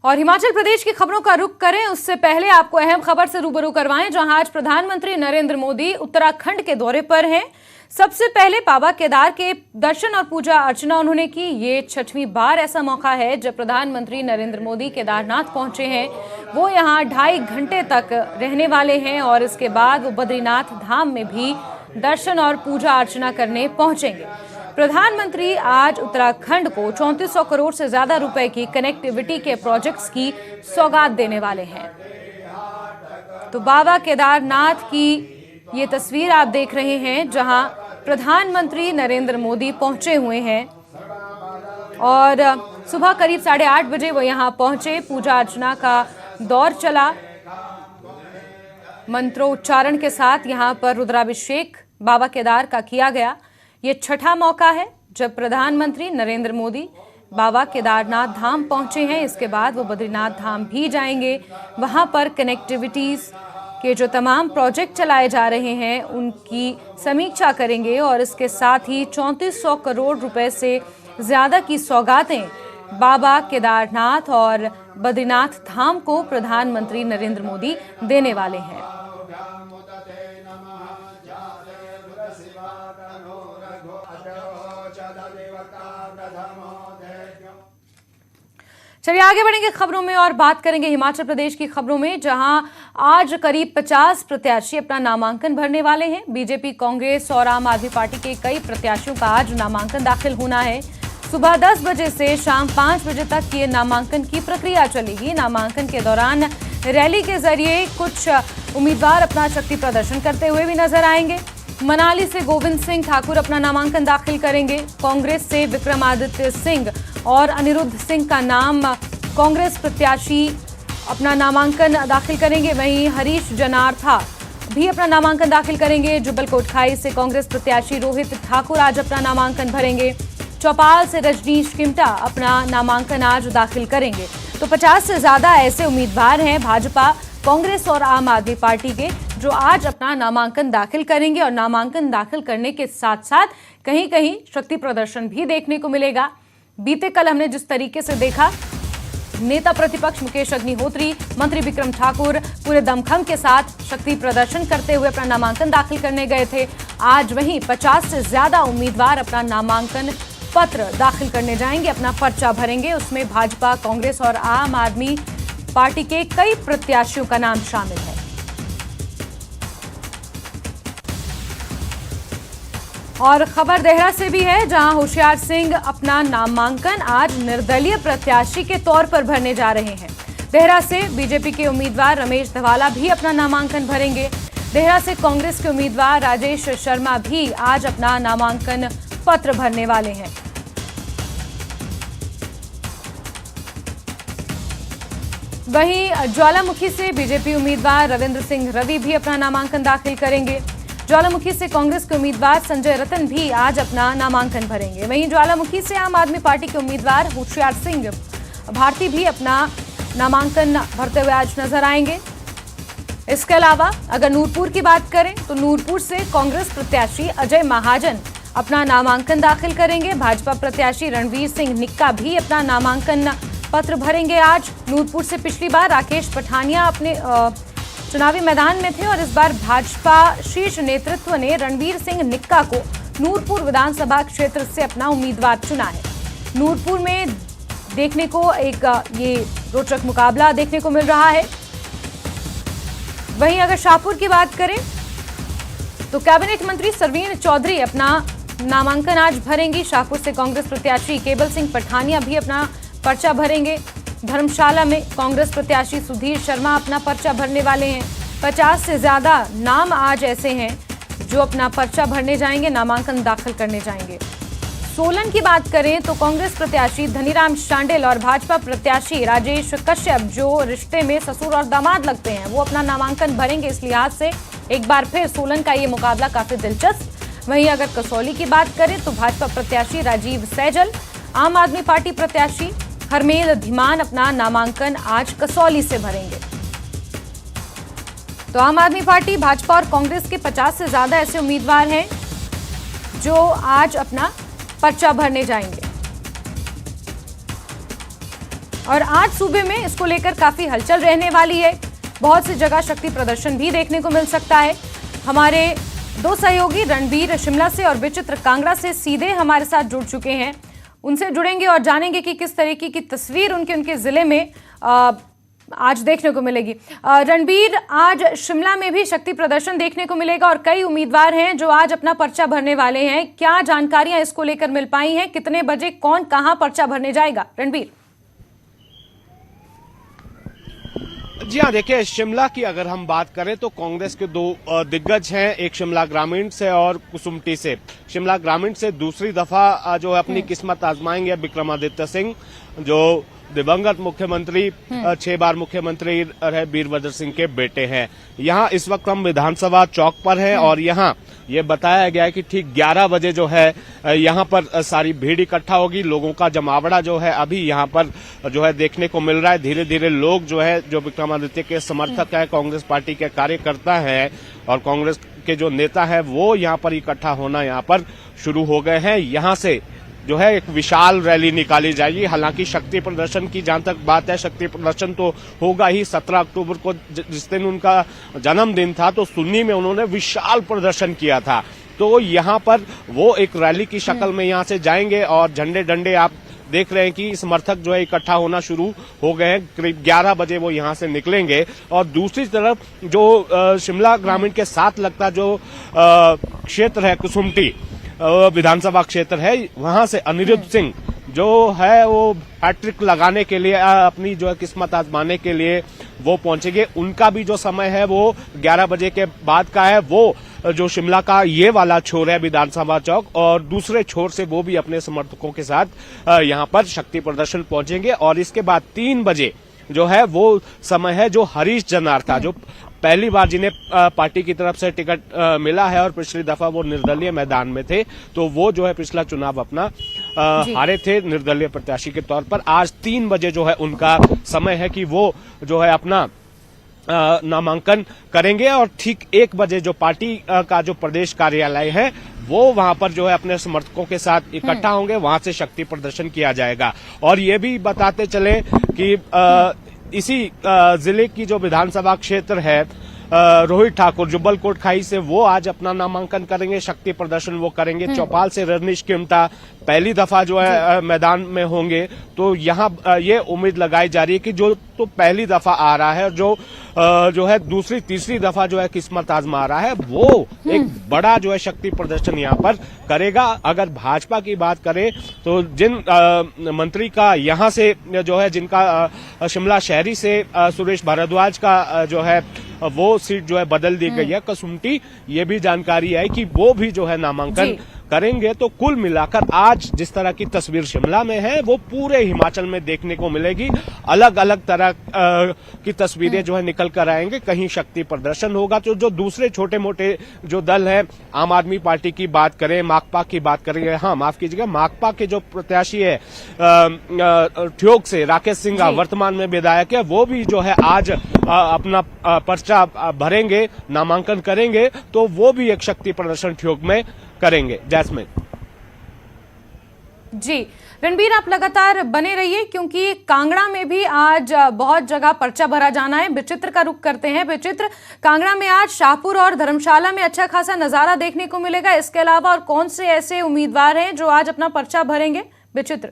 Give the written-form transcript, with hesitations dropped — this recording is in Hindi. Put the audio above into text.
और हिमाचल प्रदेश की खबरों का रुख करें उससे पहले आपको अहम खबर से रूबरू करवाएं, जहां आज प्रधानमंत्री नरेंद्र मोदी उत्तराखंड के दौरे पर हैं। सबसे पहले बाबा केदार के दर्शन और पूजा अर्चना उन्होंने की। ये 6वीं बार ऐसा मौका है जब प्रधानमंत्री नरेंद्र मोदी केदारनाथ पहुंचे हैं। वो यहां 2.5 घंटे तक रहने वाले हैं और इसके बाद वो बद्रीनाथ धाम में भी दर्शन और पूजा अर्चना करने पहुंचेंगे। प्रधानमंत्री आज उत्तराखंड को 3400 करोड़ से ज्यादा रुपए की कनेक्टिविटी के प्रोजेक्ट्स की सौगात देने वाले हैं। तो बाबा केदारनाथ की ये तस्वीर आप देख रहे हैं, जहां प्रधानमंत्री नरेंद्र मोदी पहुंचे हुए हैं और सुबह करीब 8:30 बजे वो यहां पहुंचे। पूजा अर्चना का दौर चला, मंत्रोच्चारण के साथ यहां पर रुद्राभिषेक बाबा केदार का किया गया। ये 6ठा मौका है जब प्रधानमंत्री नरेंद्र मोदी बाबा केदारनाथ धाम पहुंचे हैं। इसके बाद वो बद्रीनाथ धाम भी जाएंगे। वहां पर कनेक्टिविटीज के जो तमाम प्रोजेक्ट चलाए जा रहे हैं उनकी समीक्षा करेंगे और इसके साथ ही 3400 करोड़ रुपए से ज्यादा की सौगातें बाबा केदारनाथ और बद्रीनाथ धाम को प्रधानमंत्री नरेंद्र मोदी देने वाले हैं। चलिए आगे बढ़ेंगे खबरों में और बात करेंगे हिमाचल प्रदेश की खबरों में, जहां आज करीब 50 प्रत्याशी अपना नामांकन भरने वाले हैं। बीजेपी, कांग्रेस और आम आदमी पार्टी के कई प्रत्याशियों का आज नामांकन दाखिल होना है। सुबह 10 बजे से शाम 5 बजे तक ये नामांकन की प्रक्रिया चलेगी। नामांकन के दौरान रैली के जरिए कुछ उम्मीदवार अपना शक्ति प्रदर्शन करते हुए भी नजर आएंगे। मनाली से गोविंद सिंह ठाकुर अपना नामांकन दाखिल करेंगे। कांग्रेस से विक्रमादित्य सिंह और अनिरुद्ध सिंह का नाम कांग्रेस प्रत्याशी अपना नामांकन दाखिल करेंगे। वहीं हरीश जनार्था भी अपना नामांकन दाखिल करेंगे। जुब्बल कोटखाई से कांग्रेस प्रत्याशी रोहित ठाकुर आज अपना नामांकन भरेंगे। चौपाल से रजनीश किमटा अपना नामांकन आज दाखिल करेंगे। तो 50 से ज्यादा ऐसे उम्मीदवार हैं भाजपा, कांग्रेस और आम आदमी पार्टी के, जो आज अपना नामांकन दाखिल करेंगे। और नामांकन दाखिल करने के साथ साथ कहीं कहीं शक्ति प्रदर्शन भी देखने को मिलेगा। बीते कल हमने जिस तरीके से देखा, नेता प्रतिपक्ष मुकेश अग्निहोत्री, मंत्री विक्रम ठाकुर पूरे दमखम के साथ शक्ति प्रदर्शन करते हुए अपना नामांकन दाखिल करने गए थे। आज वहीं 50 से ज्यादा उम्मीदवार अपना नामांकन पत्र दाखिल करने जाएंगे, अपना पर्चा भरेंगे। उसमें भाजपा, कांग्रेस और आम आदमी पार्टी के कई प्रत्याशियों का नाम शामिल है। और खबर देहरा से भी है, जहां होशियार सिंह अपना नामांकन आज निर्दलीय प्रत्याशी के तौर पर भरने जा रहे हैं। देहरा से बीजेपी के उम्मीदवार रमेश धवाला भी अपना नामांकन भरेंगे। देहरा से कांग्रेस के उम्मीदवार राजेश शर्मा भी आज अपना नामांकन पत्र भरने वाले हैं। वहीं ज्वालामुखी से बीजेपी उम्मीदवार रविंद्र सिंह रवि भी अपना नामांकन दाखिल करेंगे। ज्वालामुखी से कांग्रेस के उम्मीदवार संजय रतन भी आज अपना नामांकन भरेंगे। वहीं ज्वालामुखी से आम आदमी पार्टी के उम्मीदवार होशियार सिंह भारती भी अपना नामांकन भरते हुए आज नजर आएंगे। इसके अलावा अगर नूरपुर की बात करें तो नूरपुर से कांग्रेस प्रत्याशी अजय महाजन अपना नामांकन दाखिल करेंगे। भाजपा प्रत्याशी रणवीर सिंह निक्का भी अपना नामांकन पत्र भरेंगे आज। नूरपुर से पिछली बार राकेश पठानिया अपने चुनावी मैदान में थे और इस बार भाजपा शीर्ष नेतृत्व ने रणवीर सिंह निक्का को नूरपुर विधानसभा क्षेत्र से अपना उम्मीदवार चुना है। नूरपुर में देखने को एक ये रोचक मुकाबला देखने को मिल रहा है। वहीं अगर शाहपुर की बात करें तो कैबिनेट मंत्री सरवीण चौधरी अपना नामांकन आज भरेंगी। शाहपुर से कांग्रेस प्रत्याशी केवल सिंह पठानिया भी अपना पर्चा भरेंगे। धर्मशाला में कांग्रेस प्रत्याशी सुधीर शर्मा अपना पर्चा भरने वाले हैं। 50 से ज्यादा नाम आज ऐसे हैं जो अपना पर्चा भरने जाएंगे, नामांकन दाखिल करने जाएंगे। सोलन की बात करें तो कांग्रेस प्रत्याशी धनीराम शांडिल और भाजपा प्रत्याशी राजेश कश्यप, जो रिश्ते में ससुर और दामाद लगते हैं, वो अपना नामांकन भरेंगे। इस लिहाज से एक बार फिर सोलन का ये मुकाबला काफी दिलचस्प। वहीं अगर कसौली की बात करें तो भाजपा प्रत्याशी राजीव सैजल, आम आदमी पार्टी प्रत्याशी हरमेल धीमान अपना नामांकन आज कसौली से भरेंगे। तो आम आदमी पार्टी, भाजपा और कांग्रेस के 50 से ज्यादा ऐसे उम्मीदवार हैं जो आज अपना पर्चा भरने जाएंगे। और आज सूबे में इसको लेकर काफी हलचल रहने वाली है। बहुत सी जगह शक्ति प्रदर्शन भी देखने को मिल सकता है। हमारे दो सहयोगी रणबीर शिमला से और विचित्र कांगड़ा से सीधे हमारे साथ जुड़ चुके हैं। उनसे जुड़ेंगे और जानेंगे कि किस तरीके की तस्वीर उनके जिले में आज देखने को मिलेगी। रणबीर, आज शिमला में भी शक्ति प्रदर्शन देखने को मिलेगा और कई उम्मीदवार हैं जो आज अपना पर्चा भरने वाले हैं। क्या जानकारियां इसको लेकर मिल पाई हैं? कितने बजे कौन कहां पर्चा भरने जाएगा? रणबीर। जी हाँ, देखिए, शिमला की अगर हम बात करें तो कांग्रेस के दो दिग्गज हैं, एक शिमला ग्रामीण से और कुसुम्पटी से। शिमला ग्रामीण से दूसरी दफा जो है अपनी किस्मत आजमाएंगे विक्रमादित्य सिंह, जो दिवंगत मुख्यमंत्री 6 बार मुख्यमंत्री रहे वीरभद्र सिंह के बेटे हैं। यहाँ इस वक्त हम विधानसभा चौक पर हैं और यहाँ ये बताया गया है कि ठीक 11 बजे जो है यहाँ पर सारी भीड़ इकट्ठा होगी। लोगों का जमावड़ा जो है अभी यहाँ पर जो है देखने को मिल रहा है। धीरे धीरे लोग जो है, जो विक्रमादित्य के समर्थक है, कांग्रेस पार्टी के कार्यकर्ता है और कांग्रेस के जो नेता है, वो यहाँ पर इकट्ठा होना यहाँ पर शुरू हो गए हैं। यहाँ से जो है एक विशाल रैली निकाली जाएगी। हालांकि शक्ति प्रदर्शन की जहां तक बात है, शक्ति प्रदर्शन तो होगा ही। 17 अक्टूबर को जिस दिन उनका जन्मदिन था तो सुन्नी में उन्होंने विशाल प्रदर्शन किया था। तो यहाँ पर वो एक रैली की शक्ल में यहाँ से जाएंगे और झंडे डंडे आप देख रहे हैं कि समर्थक जो है इकट्ठा होना शुरू हो गए हैं। करीब 11 बजे वो यहाँ से निकलेंगे। और दूसरी तरफ जो शिमला ग्रामीण के साथ लगता जो क्षेत्र है, कुसुम्पटी विधानसभा क्षेत्र है, वहां से अनिरुद्ध सिंह जो है वो हैट्रिक लगाने के लिए, अपनी जो है किस्मत आजमाने के लिए वो पहुंचेंगे। उनका भी जो समय है वो 11 बजे के बाद का है। वो जो शिमला का ये वाला छोर है विधानसभा चौक, और दूसरे छोर से वो भी अपने समर्थकों के साथ यहाँ पर शक्ति प्रदर्शन पहुंचेंगे। और इसके बाद 3 बजे जो है वो समय है जो हरीश जनार था, जो पहली बार जिन्हें पार्टी की तरफ से टिकट मिला है और पिछली दफा वो निर्दलीय मैदान में थे, तो वो जो है पिछला चुनाव अपना हारे थे निर्दलीय प्रत्याशी के तौर पर। आज 3 बजे जो है उनका समय है कि वो जो है अपना नामांकन करेंगे और ठीक 1 बजे जो पार्टी का जो प्रदेश कार्यालय है वो वहां पर जो है अपने समर्थकों के साथ इकट्ठा होंगे। वहां से शक्ति प्रदर्शन किया जाएगा। और ये भी बताते चले कि इसी जिले की जो विधानसभा क्षेत्र है, रोहित ठाकुर जुब्बल कोट खाई से, वो आज अपना नामांकन करेंगे, शक्ति प्रदर्शन वो करेंगे। चौपाल से रजनीश किमटा पहली दफा जो है मैदान में होंगे। तो यहाँ ये उम्मीद लगाई जा रही है कि जो तो पहली दफा आ रहा है, जो है दूसरी तीसरी दफा जो है किस्मत आजमा रहा है, वो एक बड़ा जो है शक्ति प्रदर्शन यहाँ पर करेगा। अगर भाजपा की बात करें तो जिन मंत्री का यहाँ से जो है, जिनका शिमला शहरी से सुरेश भारद्वाज का जो है वो सीट जो है बदल दी गई है कुसुम्पटी, ये भी जानकारी है कि वो भी जो है नामांकन करेंगे। तो कुल मिलाकर आज जिस तरह की तस्वीर शिमला में है वो पूरे हिमाचल में देखने को मिलेगी। अलग अलग तरह की तस्वीरें जो है निकल कर आएंगे। कहीं शक्ति प्रदर्शन होगा तो जो दूसरे छोटे मोटे जो दल हैं, आम आदमी पार्टी की बात करें, माकपा की बात करें, हाँ माफ कीजिएगा, माकपा के जो प्रत्याशी है ठियोग से राकेश सिंह वर्तमान में विधायक है, वो भी जो है आज अपना पर्चा भरेंगे, नामांकन करेंगे। तो वो भी एक शक्ति प्रदर्शन ठियोग में करेंगे। जैस्मिन जी। रणबीर, आप लगातार बने रहिए क्योंकि कांगड़ा में भी आज बहुत जगह पर्चा भरा जाना है। विचित्र का रुख करते हैं। विचित्र, कांगड़ा में आज शाहपुर और धर्मशाला में अच्छा खासा नजारा देखने को मिलेगा। इसके अलावा और कौन से ऐसे उम्मीदवार हैं जो आज अपना पर्चा भरेंगे? विचित्र।